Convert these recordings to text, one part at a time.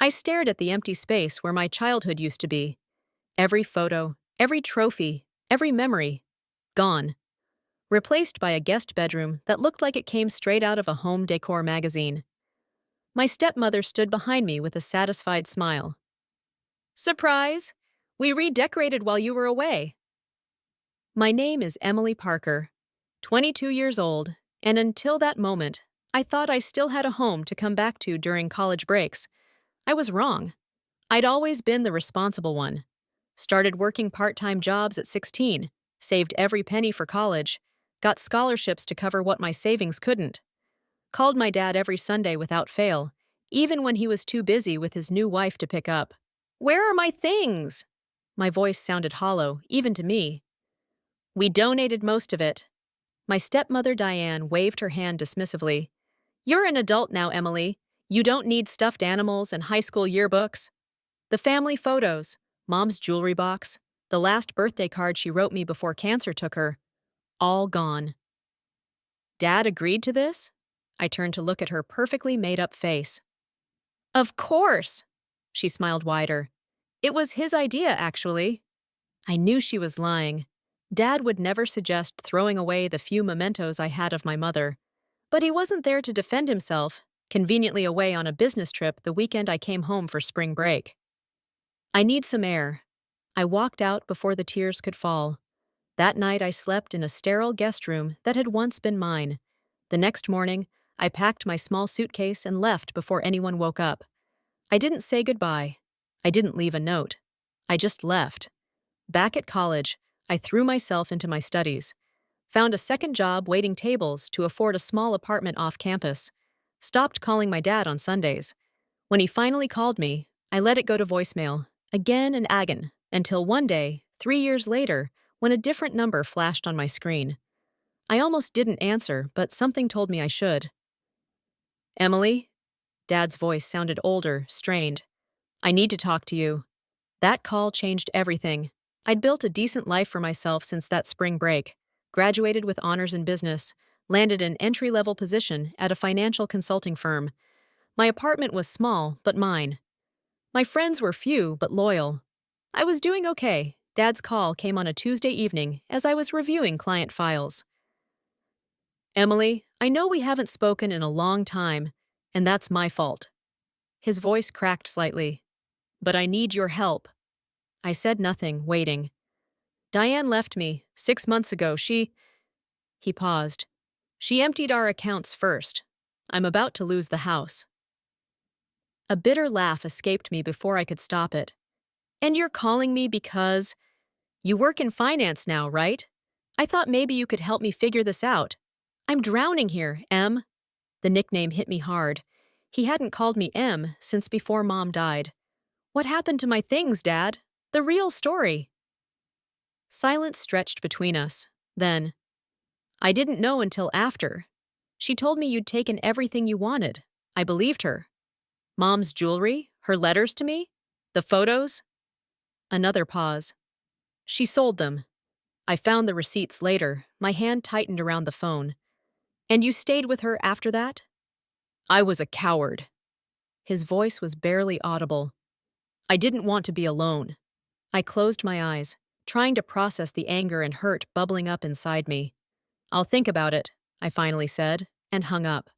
I stared at the empty space where my childhood used to be. Every photo, every trophy, every memory, gone. Replaced by a guest bedroom that looked like it came straight out of a home decor magazine. My stepmother stood behind me with a satisfied smile. Surprise! We redecorated while you were away. My name is Emily Parker, 22 years old, and until that moment, I thought I still had a home to come back to during college breaks. I was wrong. I'd always been the responsible one. Started working part-time jobs at 16, saved every penny for college, got scholarships to cover what my savings couldn't. Called my dad every Sunday without fail, even when he was too busy with his new wife to pick up. "Where are my things?" My voice sounded hollow, even to me. "We donated most of it." My stepmother Diane waved her hand dismissively. "You're an adult now, Emily. You don't need stuffed animals and high school yearbooks." The family photos, Mom's jewelry box, the last birthday card she wrote me before cancer took her, all gone. Dad agreed to this? I turned to look at her perfectly made-up face. "Of course!" She smiled wider. "It was his idea, actually." I knew she was lying. Dad would never suggest throwing away the few mementos I had of my mother. But he wasn't there to defend himself, conveniently away on a business trip the weekend I came home for spring break. "I need some air." I walked out before the tears could fall. That night I slept in a sterile guest room that had once been mine. The next morning, I packed my small suitcase and left before anyone woke up. I didn't say goodbye. I didn't leave a note. I just left. Back at college, I threw myself into my studies. Found a second job waiting tables to afford a small apartment off campus. Stopped calling my dad on Sundays. When he finally called me, I let it go to voicemail, again and again, until one day, 3 years later, when a different number flashed on my screen. I almost didn't answer, but something told me I should. "Emily?" Dad's voice sounded older, strained. "I need to talk to you." That call changed everything. I'd built a decent life for myself since that spring break, graduated with honors in business, landed an entry-level position at a financial consulting firm. My apartment was small, but mine. My friends were few, but loyal. I was doing okay. Dad's call came on a Tuesday evening as I was reviewing client files. "Emily, I know we haven't spoken in a long time, and that's my fault." His voice cracked slightly. "But I need your help." I said nothing, waiting. "Diane left me 6 months ago. He paused. "She emptied our accounts first. I'm about to lose the house." A bitter laugh escaped me before I could stop it. "And you're calling me because you work in finance now, right? I thought maybe you could help me figure this out. I'm drowning here, Em." The nickname hit me hard. He hadn't called me Em since before Mom died. "What happened to my things, Dad? The real story." Silence stretched between us. Then, "I didn't know until after. She told me you'd taken everything you wanted. I believed her. Mom's jewelry, her letters to me, the photos." Another pause. "She sold them. I found the receipts later." My hand tightened around the phone. "And you stayed with her after that?" "I was a coward." His voice was barely audible. "I didn't want to be alone." I closed my eyes, trying to process the anger and hurt bubbling up inside me. "I'll think about it," I finally said, and hung up.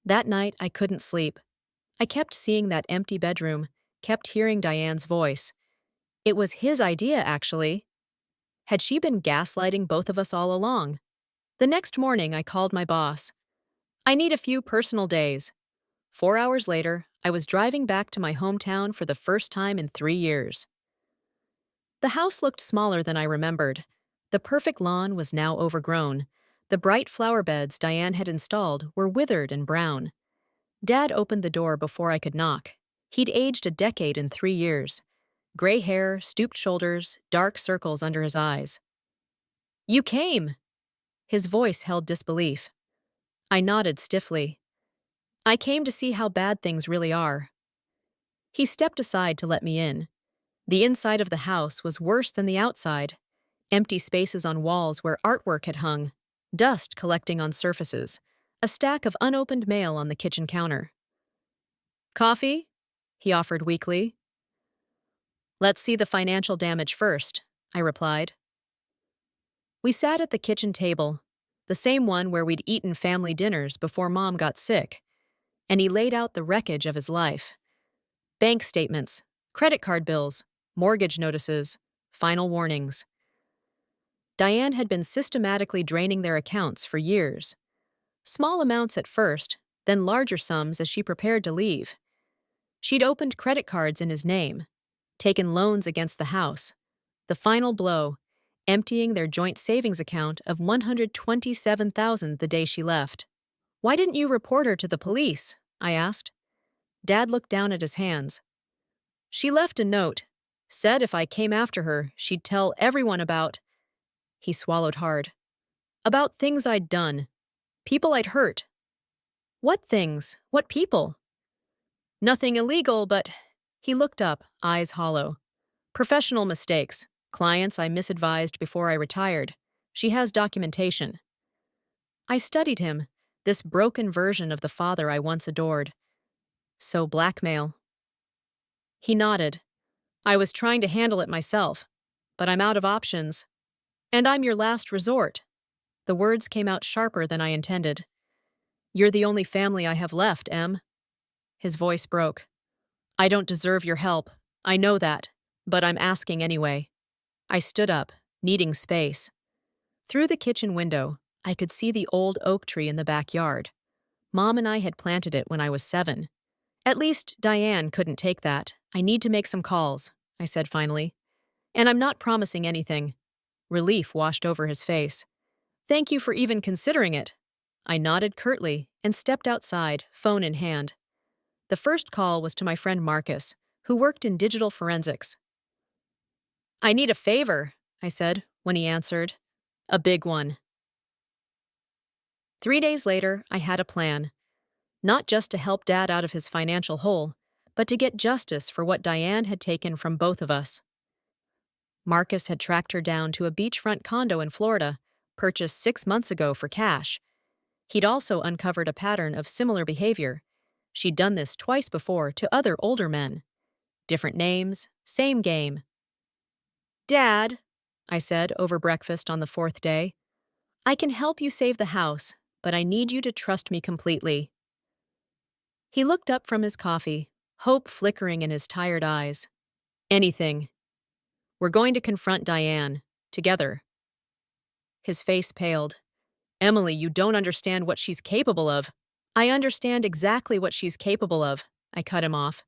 That night, I couldn't sleep. I kept seeing that empty bedroom, kept hearing Diane's voice. It was his idea, actually. Had she been gaslighting both of us all along? The next morning, I called my boss. "I need a few personal days." 4 hours later, I was driving back to my hometown for the first time in 3 years. The house looked smaller than I remembered. The perfect lawn was now overgrown. The bright flower beds Diane had installed were withered and brown. Dad opened the door before I could knock. He'd aged a decade in 3 years. Gray hair, stooped shoulders, dark circles under his eyes. "You came!" His voice held disbelief. I nodded stiffly. "I came to see how bad things really are." He stepped aside to let me in. The inside of the house was worse than the outside. Empty spaces on walls where artwork had hung, dust collecting on surfaces, a stack of unopened mail on the kitchen counter. "Coffee?" he offered weakly. Let's see the financial damage first, I replied. We sat at the kitchen table, the same one where we'd eaten family dinners before Mom got sick, and he laid out the wreckage of his life. Bank statements, credit card bills, mortgage notices, final warnings. Diane had been systematically draining their accounts for years. Small amounts at first, then larger sums as she prepared to leave. She'd opened credit cards in his name, taken loans against the house. The final blow, emptying their joint savings account of $127,000 the day she left. Why didn't you report her to the police? I asked. Dad looked down at his hands. She left a note, said if I came after her, she'd tell everyone about. He swallowed hard. About things I'd done. People I'd hurt. What things? What people? Nothing illegal, but. He looked up, eyes hollow. Professional mistakes. Clients I misadvised before I retired. She has documentation. I studied him, this broken version of the father I once adored. So blackmail. He nodded. I was trying to handle it myself, but I'm out of options. And I'm your last resort. The words came out sharper than I intended. You're the only family I have left, Em. His voice broke. I don't deserve your help. I know that, but I'm asking anyway. I stood up, needing space. Through the kitchen window, I could see the old oak tree in the backyard. Mom and I had planted it when I was 7. At least Diane couldn't take that. I need to make some calls, I said finally. And I'm not promising anything. Relief washed over his face. Thank you for even considering it. I nodded curtly and stepped outside, phone in hand. The first call was to my friend Marcus, who worked in digital forensics. I need a favor, I said when he answered. A big one. 3 days later, I had a plan. Not just to help Dad out of his financial hole, but to get justice for what Diane had taken from both of us. Marcus had tracked her down to a beachfront condo in Florida, purchased 6 months ago for cash. He'd also uncovered a pattern of similar behavior. She'd done this twice before to other older men. Different names, same game. Dad, I said over breakfast on the 4th day, I can help you save the house, but I need you to trust me completely. He looked up from his coffee, hope flickering in his tired eyes. Anything. We're going to confront Diane, together. His face paled. Emily, you don't understand what she's capable of. I understand exactly what she's capable of, I cut him off.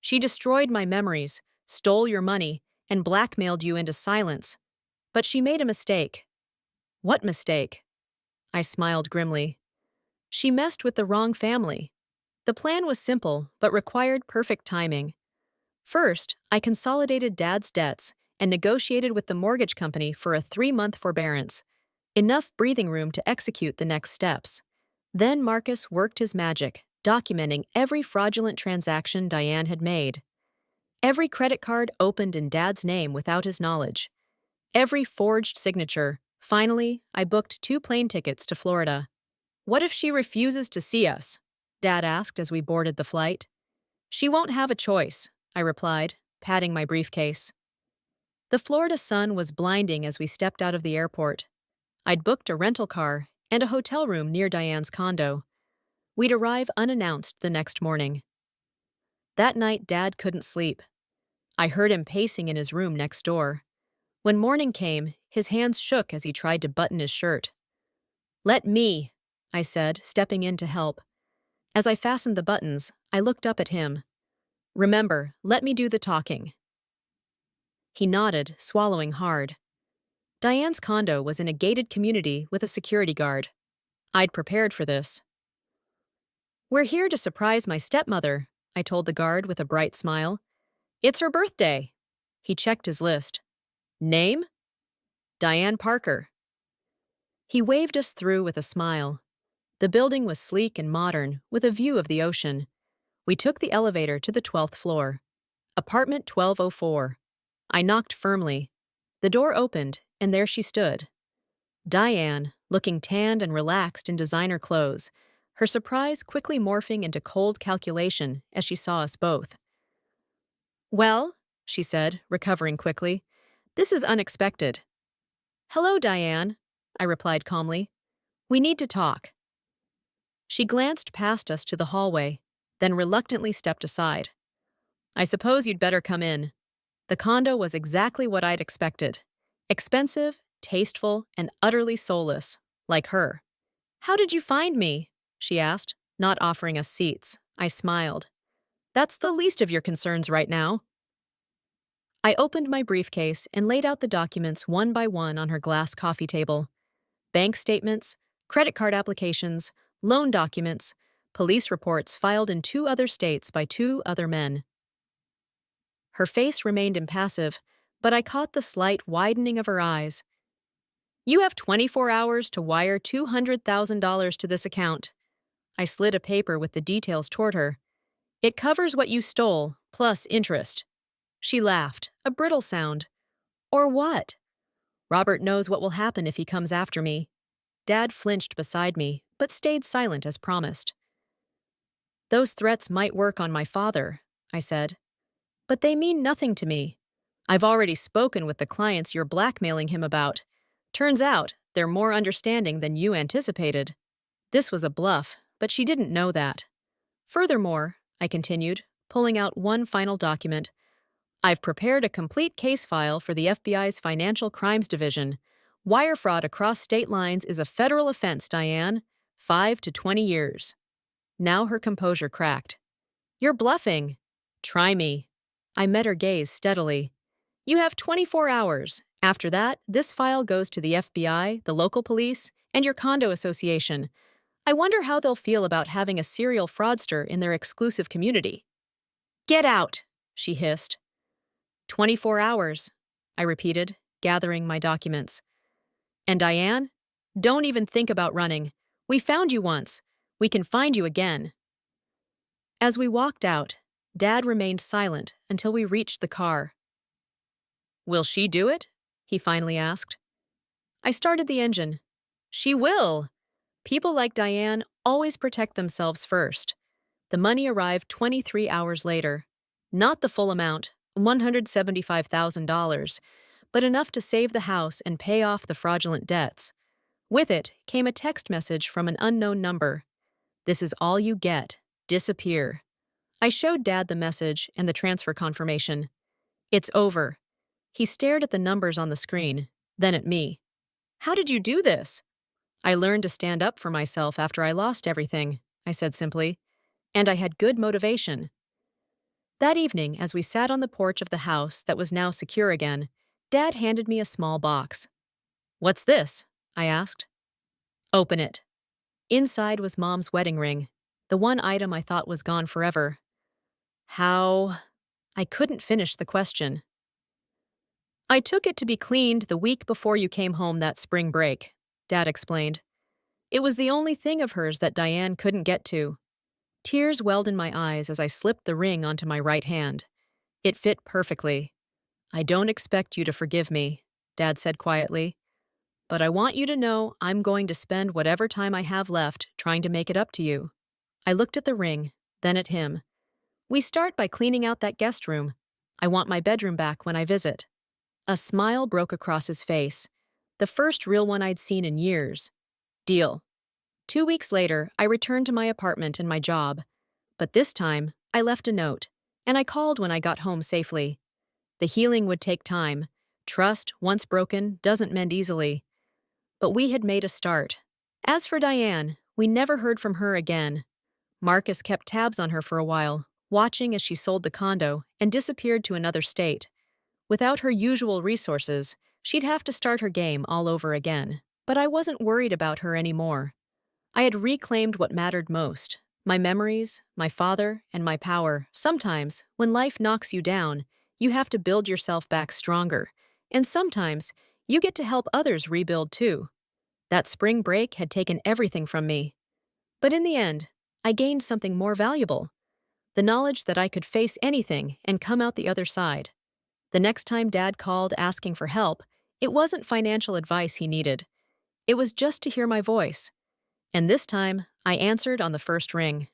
She destroyed my memories, stole your money, and blackmailed you into silence. But she made a mistake. What mistake? I smiled grimly. She messed with the wrong family. The plan was simple, but required perfect timing. First, I consolidated Dad's debts and negotiated with the mortgage company for a 3-month forbearance, enough breathing room to execute the next steps. Then Marcus worked his magic, documenting every fraudulent transaction Diane had made. Every credit card opened in Dad's name without his knowledge. Every forged signature. Finally, I booked 2 plane tickets to Florida. What if she refuses to see us? Dad asked as we boarded the flight. She won't have a choice, I replied, patting my briefcase. The Florida sun was blinding as we stepped out of the airport. I'd booked a rental car and a hotel room near Diane's condo. We'd arrive unannounced the next morning. That night, Dad couldn't sleep. I heard him pacing in his room next door. When morning came, his hands shook as he tried to button his shirt. Let me, I said, stepping in to help. As I fastened the buttons, I looked up at him. Remember, let me do the talking. He nodded, swallowing hard. Diane's condo was in a gated community with a security guard. I'd prepared for this. We're here to surprise my stepmother, I told the guard with a bright smile. It's her birthday. He checked his list. Name? Diane Parker. He waved us through with a smile. The building was sleek and modern, with a view of the ocean. We took the elevator to the 12th floor. Apartment 1204. I knocked firmly. The door opened, and there she stood. Diane, looking tanned and relaxed in designer clothes, her surprise quickly morphing into cold calculation as she saw us both. Well, she said, recovering quickly, this is unexpected. Hello, Diane, I replied calmly. We need to talk. She glanced past us to the hallway, then reluctantly stepped aside. I suppose you'd better come in. The condo was exactly what I'd expected. Expensive, tasteful, and utterly soulless, like her. How did you find me? She asked, not offering us seats. I smiled. That's the least of your concerns right now. I opened my briefcase and laid out the documents one by one on her glass coffee table. Bank statements, credit card applications, loan documents, police reports filed in 2 other states by 2 other men. Her face remained impassive, but I caught the slight widening of her eyes. You have 24 hours to wire $200,000 to this account. I slid a paper with the details toward her. It covers what you stole, plus interest. She laughed, a brittle sound. Or what? Robert knows what will happen if he comes after me. Dad flinched beside me, but stayed silent as promised. Those threats might work on my father, I said. But they mean nothing to me. I've already spoken with the clients you're blackmailing him about. Turns out, they're more understanding than you anticipated. This was a bluff, but she didn't know that. Furthermore, I continued, pulling out one final document, I've prepared a complete case file for the FBI's Financial Crimes Division. Wire fraud across state lines is a federal offense, Diane. 5 to 20 years. Now her composure cracked. You're bluffing. Try me. I met her gaze steadily. You have 24 hours. After that, this file goes to the FBI, the local police, and your condo association. I wonder how they'll feel about having a serial fraudster in their exclusive community. Get out, she hissed. 24 hours, I repeated, gathering my documents. And Diane, don't even think about running. We found you once. We can find you again. As we walked out, Dad remained silent until we reached the car. Will she do it? He finally asked. I started the engine. She will. People like Diane always protect themselves first. The money arrived 23 hours later. Not the full amount, $175,000, but enough to save the house and pay off the fraudulent debts. With it came a text message from an unknown number. This is all you get. Disappear. I showed Dad the message and the transfer confirmation. It's over. He stared at the numbers on the screen, then at me. How did you do this? I learned to stand up for myself after I lost everything, I said simply. And I had good motivation. That evening, as we sat on the porch of the house that was now secure again, Dad handed me a small box. What's this? I asked. Open it. Inside was Mom's wedding ring, the one item I thought was gone forever. How? I couldn't finish the question. I took it to be cleaned the week before you came home that spring break, Dad explained. It was the only thing of hers that Diane couldn't get to. Tears welled in my eyes as I slipped the ring onto my right hand. It fit perfectly. I don't expect you to forgive me, Dad said quietly. But I want you to know I'm going to spend whatever time I have left trying to make it up to you. I looked at the ring, then at him. We start by cleaning out that guest room. I want my bedroom back when I visit. A smile broke across his face. The first real one I'd seen in years. Deal. 2 weeks later, I returned to my apartment and my job. But this time, I left a note, and I called when I got home safely. The healing would take time. Trust, once broken, doesn't mend easily. But we had made a start. As for Diane, we never heard from her again. Marcus kept tabs on her for a while, watching as she sold the condo and disappeared to another state. Without her usual resources, she'd have to start her game all over again. But I wasn't worried about her anymore. I had reclaimed what mattered most, my memories, my father, and my power. Sometimes, when life knocks you down, you have to build yourself back stronger. And sometimes, you get to help others rebuild too. That spring break had taken everything from me. But in the end, I gained something more valuable. The knowledge that I could face anything and come out the other side. The next time Dad called asking for help, it wasn't financial advice he needed. It was just to hear my voice. And this time, I answered on the first ring.